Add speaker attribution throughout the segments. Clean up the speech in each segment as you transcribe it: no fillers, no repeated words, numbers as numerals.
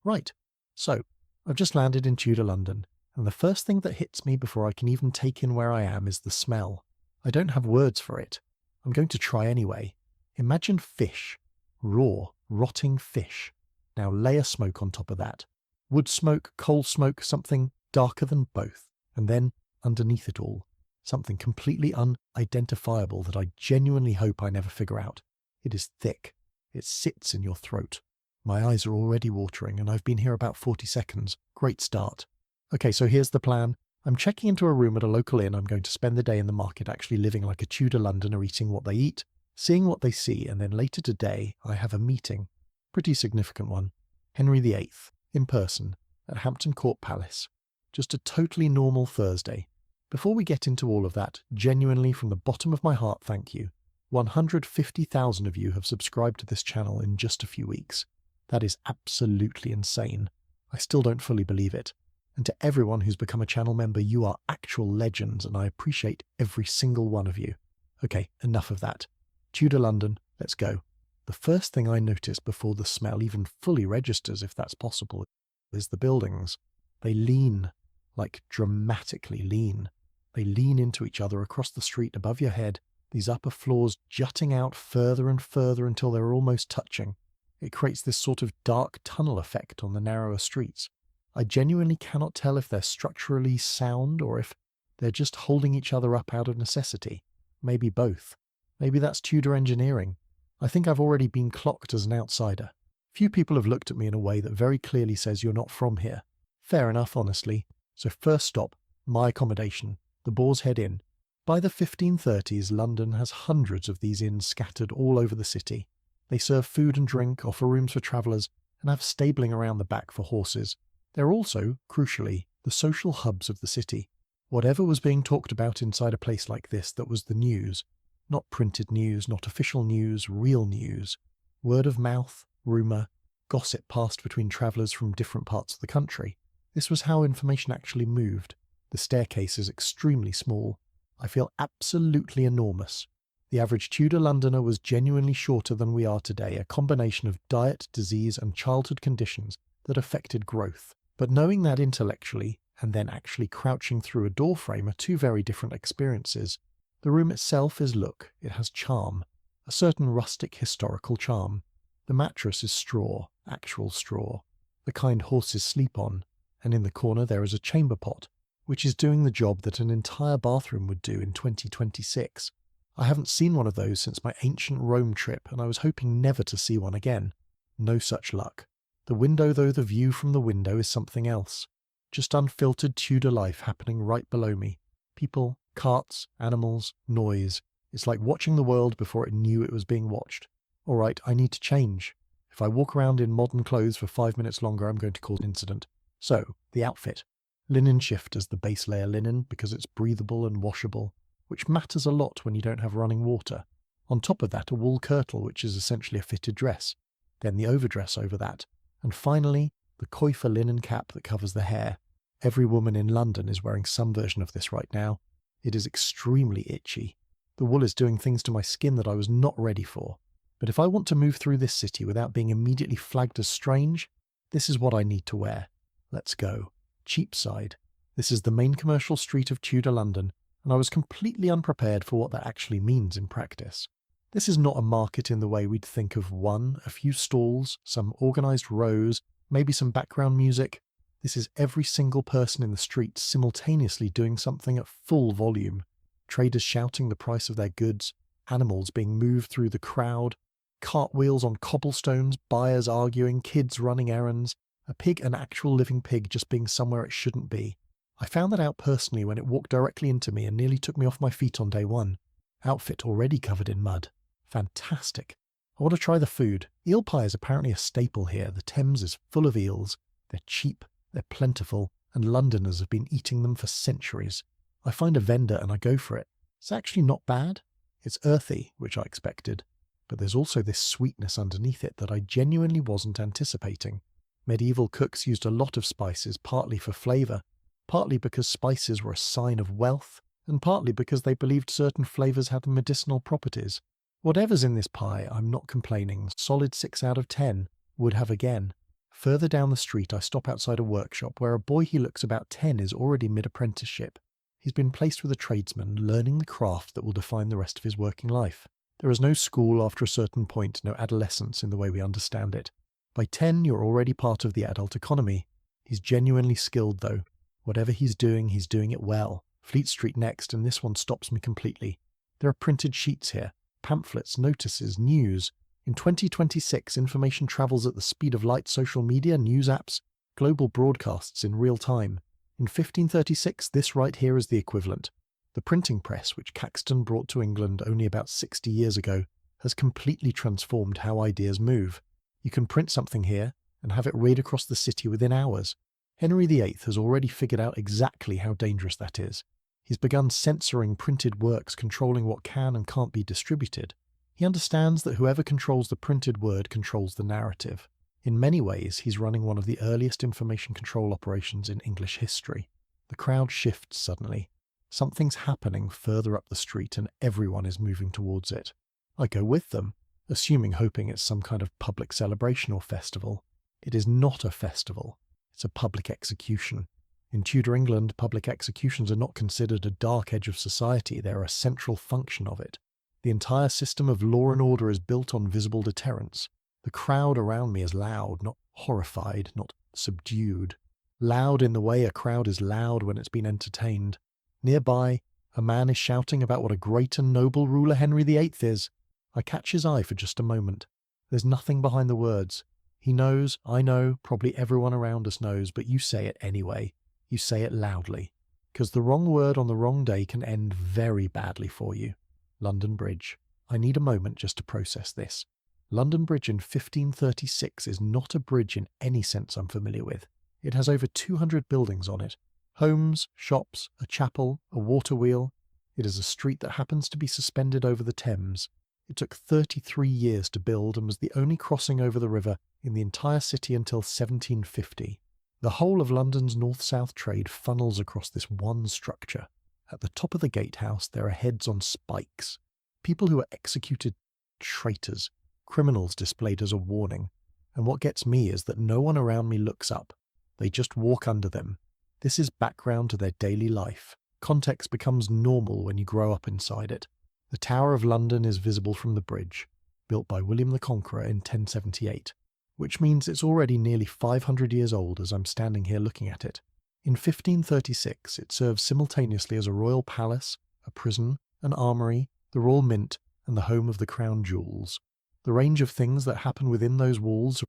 Speaker 1: Right, so I've just landed in Tudor London, and the first thing that hits me before I can even take in where I am is the smell. I don't have words for it. I'm going to try anyway. Imagine fish. Raw, rotting fish. Now lay a smoke on top of that. Wood smoke, coal smoke, something darker than both. And then, underneath it all, something completely unidentifiable that I genuinely hope I never figure out. It is thick. It sits in your throat. My eyes are already watering, and I've been here about 40 seconds. Great start. Okay, so here's the plan. I'm checking into a room at a local inn. I'm going to spend the day in the market actually living like a Tudor Londoner, eating what they eat, seeing what they see, and then later today I have a meeting. Pretty significant one. Henry VIII, in person, at Hampton Court Palace. Just a totally normal Thursday. Before we get into all of that, genuinely from the bottom of my heart, thank you. 150,000 of you have subscribed to this channel in just a few weeks. That is absolutely insane. I still don't fully believe it. And to everyone who's become a channel member, you are actual legends, and I appreciate every single one of you. Okay, enough of that. Tudor London, let's go. The first thing I notice before the smell even fully registers, if that's possible, is the buildings. They lean, like dramatically lean. They lean into each other across the street above your head, these upper floors jutting out further and further until they're almost touching. It creates this sort of dark tunnel effect on the narrower streets. I genuinely cannot tell if they're structurally sound or if they're just holding each other up out of necessity. Maybe both. Maybe that's Tudor engineering. I think I've already been clocked as an outsider. Few people have looked at me in a way that very clearly says you're not from here. Fair enough, honestly. So first stop, my accommodation, the Boar's Head Inn. By the 1530s, London has hundreds of these inns scattered all over the city. They serve food and drink, offer rooms for travellers, and have stabling around the back for horses. They're also, crucially, the social hubs of the city. Whatever was being talked about inside a place like this that was the news, not printed news, not official news, real news. Word of mouth, rumour, gossip passed between travellers from different parts of the country. This was how information actually moved. The staircase is extremely small. I feel absolutely enormous. The average Tudor Londoner was genuinely shorter than we are today, a combination of diet, disease, and childhood conditions that affected growth. But knowing that intellectually, and then actually crouching through a doorframe, are two very different experiences. The room itself is look, it has charm, a certain rustic historical charm. The mattress is straw, actual straw, the kind horses sleep on, and in the corner there is a chamber pot, which is doing the job that an entire bathroom would do in 2026. I haven't seen one of those since my ancient Rome trip, and I was hoping never to see one again. No such luck. The window, though, the view from the window is something else. Just unfiltered Tudor life happening right below me. People, carts, animals, noise. It's like watching the world before it knew it was being watched. All right, I need to change. If I walk around in modern clothes for 5 minutes longer, I'm going to cause an incident. So, the outfit. Linen shift as the base layer linen because it's breathable and washable, which matters a lot when you don't have running water. On top of that, a wool kirtle, which is essentially a fitted dress. Then the overdress over that. And finally, the coiffure linen cap that covers the hair. Every woman in London is wearing some version of this right now. It is extremely itchy. The wool is doing things to my skin that I was not ready for. But if I want to move through this city without being immediately flagged as strange, this is what I need to wear. Let's go. Cheapside. This is the main commercial street of Tudor London, and I was completely unprepared for what that actually means in practice. This is not a market in the way we'd think of a few stalls, some organised rows, maybe some background music. This is every single person in the street simultaneously doing something at full volume. Traders shouting the price of their goods, animals being moved through the crowd, cartwheels on cobblestones, buyers arguing, kids running errands, a pig, an actual living pig, just being somewhere it shouldn't be. I found that out personally when it walked directly into me and nearly took me off my feet on day one. Outfit already covered in mud. Fantastic. I want to try the food. Eel pie is apparently a staple here. The Thames is full of eels. They're cheap, they're plentiful, and Londoners have been eating them for centuries. I find a vendor and I go for it. It's actually not bad. It's earthy, which I expected, but there's also this sweetness underneath it that I genuinely wasn't anticipating. Medieval cooks used a lot of spices, partly for flavour, partly because spices were a sign of wealth, and partly because they believed certain flavours had medicinal properties. Whatever's in this pie, I'm not complaining. Solid 6 out of 10. Would have again. Further down the street, I stop outside a workshop where a boy who looks about 10 is already mid-apprenticeship. He's been placed with a tradesman, learning the craft that will define the rest of his working life. There is no school after a certain point, no adolescence in the way we understand it. By 10, you're already part of the adult economy. He's genuinely skilled, though. Whatever he's doing it well. Fleet Street next, and this one stops me completely. There are printed sheets here, pamphlets, notices, news. In 2026, information travels at the speed of light, social media, news apps, global broadcasts in real time. In 1536, this right here is the equivalent. The printing press, which Caxton brought to England only about 60 years ago, has completely transformed how ideas move. You can print something here and have it read across the city within hours. Henry VIII has already figured out exactly how dangerous that is. He's begun censoring printed works, controlling what can and can't be distributed. He understands that whoever controls the printed word controls the narrative. In many ways, he's running one of the earliest information control operations in English history. The crowd shifts suddenly. Something's happening further up the street and everyone is moving towards it. I go with them, hoping it's some kind of public celebration or festival. It is not a festival. It's a public execution. In Tudor England, public executions are not considered a dark edge of society, they're a central function of it. The entire system of law and order is built on visible deterrence. The crowd around me is loud, not horrified, not subdued. Loud in the way a crowd is loud when it's been entertained. Nearby, a man is shouting about what a great and noble ruler Henry VIII is. I catch his eye for just a moment. There's nothing behind the words. He knows, I know, probably everyone around us knows, but you say it anyway. You say it loudly. Because the wrong word on the wrong day can end very badly for you. London Bridge. I need a moment just to process this. London Bridge in 1536 is not a bridge in any sense I'm familiar with. It has over 200 buildings on it. Homes, shops, a chapel, a water wheel. It is a street that happens to be suspended over the Thames. It took 33 years to build and was the only crossing over the river in the entire city until 1750. The whole of London's north-south trade funnels across this one structure. At the top of the gatehouse there are heads on spikes. People who are executed traitors, criminals displayed as a warning. And what gets me is that no one around me looks up. They just walk under them. This is background to their daily life. Context becomes normal when you grow up inside it. The Tower of London is visible from the bridge, built by William the Conqueror in 1078, which means it's already nearly 500 years old as I'm standing here looking at it. In 1536, it serves simultaneously as a royal palace, a prison, an armoury, the royal mint, and the home of the crown jewels. The range of things that happen within those walls,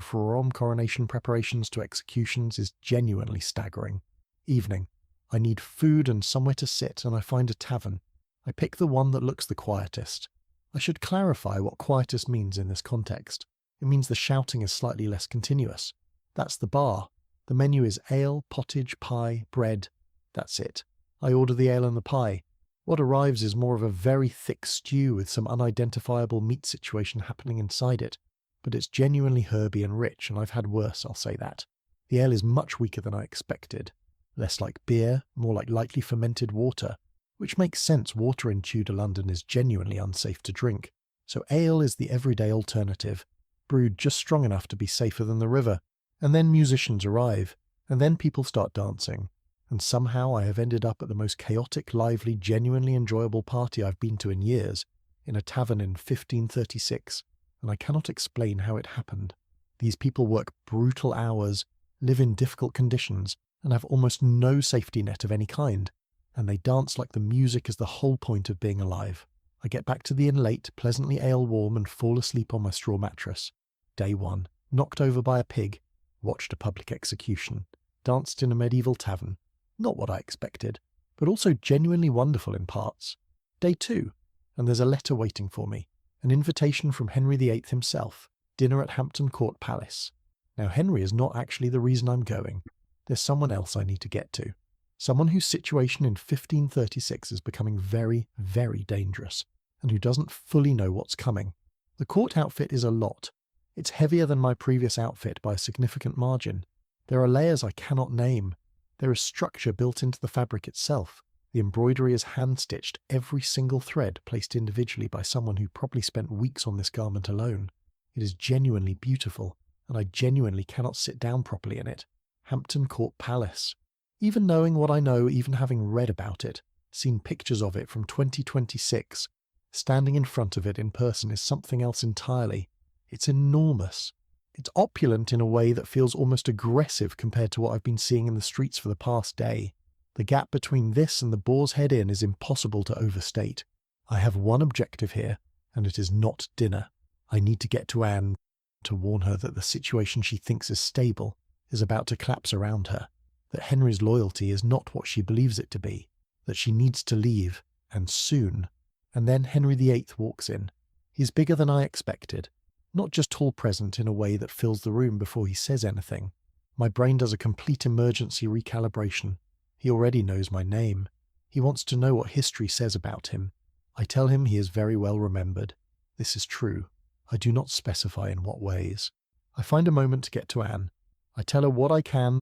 Speaker 1: from coronation preparations to executions, is genuinely staggering. Evening. I need food and somewhere to sit, and I find a tavern. I pick the one that looks the quietest. I should clarify what quietest means in this context. It means the shouting is slightly less continuous. That's the bar. The menu is ale, pottage, pie, bread. That's it. I order the ale and the pie. What arrives is more of a very thick stew with some unidentifiable meat situation happening inside it. But it's genuinely herby and rich, and I've had worse, I'll say that. The ale is much weaker than I expected. Less like beer, more like lightly fermented water. Which makes sense, water in Tudor London is genuinely unsafe to drink. So ale is the everyday alternative, brewed just strong enough to be safer than the river. And then musicians arrive, and then people start dancing. And somehow I have ended up at the most chaotic, lively, genuinely enjoyable party I've been to in years, in a tavern in 1536, and I cannot explain how it happened. These people work brutal hours, live in difficult conditions, and have almost no safety net of any kind. And they dance like the music is the whole point of being alive. I get back to the inn late, pleasantly ale-warm, and fall asleep on my straw mattress. Day 1. Knocked over by a pig. Watched a public execution. Danced in a medieval tavern. Not what I expected, but also genuinely wonderful in parts. Day 2. And there's a letter waiting for me. An invitation from Henry VIII himself. Dinner at Hampton Court Palace. Now Henry is not actually the reason I'm going. There's someone else I need to get to. Someone whose situation in 1536 is becoming very, very dangerous, and who doesn't fully know what's coming. The court outfit is a lot. It's heavier than my previous outfit by a significant margin. There are layers I cannot name. There is structure built into the fabric itself. The embroidery is hand-stitched, every single thread placed individually by someone who probably spent weeks on this garment alone. It is genuinely beautiful, and I genuinely cannot sit down properly in it. Hampton Court Palace. Even knowing what I know, even having read about it, seen pictures of it from 2026, standing in front of it in person is something else entirely. It's enormous. It's opulent in a way that feels almost aggressive compared to what I've been seeing in the streets for the past day. The gap between this and the Boar's Head Inn is impossible to overstate. I have one objective here, and it is not dinner. I need to get to Anne to warn her that the situation she thinks is stable is about to collapse around her, that Henry's loyalty is not what she believes it to be, that she needs to leave, and soon. And then Henry VIII walks in. He's bigger than I expected, not just all present in a way that fills the room before he says anything. My brain does a complete emergency recalibration. He already knows my name. He wants to know what history says about him. I tell him he is very well remembered. This is true. I do not specify in what ways. I find a moment to get to Anne. I tell her what I can,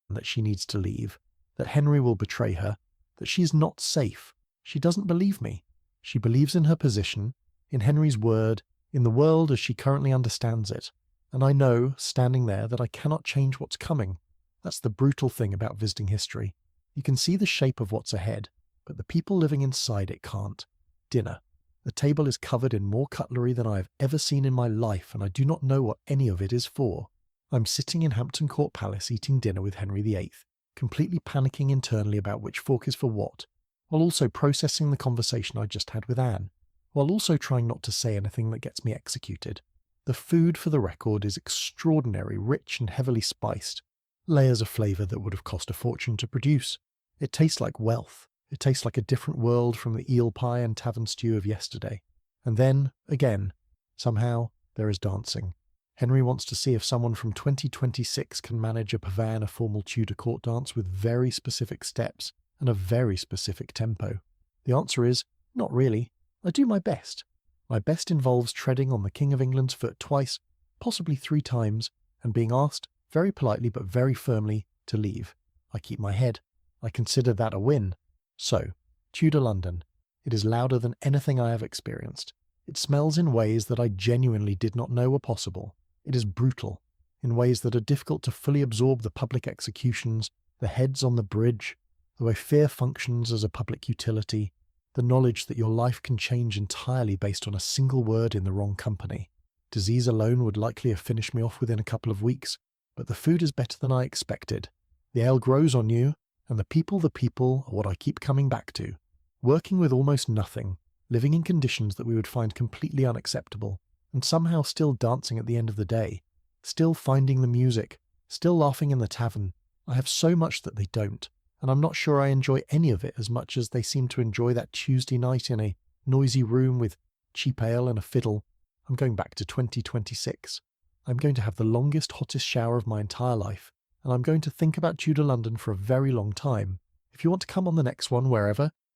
Speaker 1: that she needs to leave, that Henry will betray her, that she is not safe. She doesn't believe me. She believes in her position, in Henry's word, in the world as she currently understands it. And I know, standing there, that I cannot change what's coming. That's the brutal thing about visiting history. You can see the shape of what's ahead, but the people living inside it can't. Dinner. The table is covered in more cutlery than I have ever seen in my life, and I do not know what any of it is for. I'm sitting in Hampton Court Palace eating dinner with Henry VIII, completely panicking internally about which fork is for what, while also processing the conversation I just had with Anne, while also trying not to say anything that gets me executed. The food, for the record, is extraordinary, rich and heavily spiced. Layers of flavour that would have cost a fortune to produce. It tastes like wealth. It tastes like a different world from the eel pie and tavern stew of yesterday. And then, again, somehow, there is dancing. Henry wants to see if someone from 2026 can manage a pavane, a formal Tudor court dance with very specific steps and a very specific tempo. The answer is, not really. I do my best. My best involves treading on the King of England's foot twice, possibly 3 times, and being asked, very politely but very firmly, to leave. I keep my head. I consider that a win. So, Tudor London. It is louder than anything I have experienced. It smells in ways that I genuinely did not know were possible. It is brutal, in ways that are difficult to fully absorb the public executions, the heads on the bridge, the way fear functions as a public utility, the knowledge that your life can change entirely based on a single word in the wrong company. Disease alone would likely have finished me off within a couple of weeks, but the food is better than I expected. The ale grows on you, and the people are what I keep coming back to. Working with almost nothing, living in conditions that we would find completely unacceptable, and somehow still dancing at the end of the day, still finding the music, still laughing in the tavern. I have so much that they don't, and I'm not sure I enjoy any of it as much as they seem to enjoy that Tuesday night in a noisy room with cheap ale and a fiddle. I'm going back to 2026. I'm going to have the longest, hottest shower of my entire life, and I'm going to think about Tudor London for a very long time. If you want to come on the next one,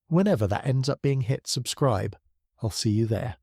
Speaker 1: whenever that ends up being hit, subscribe. I'll see you there.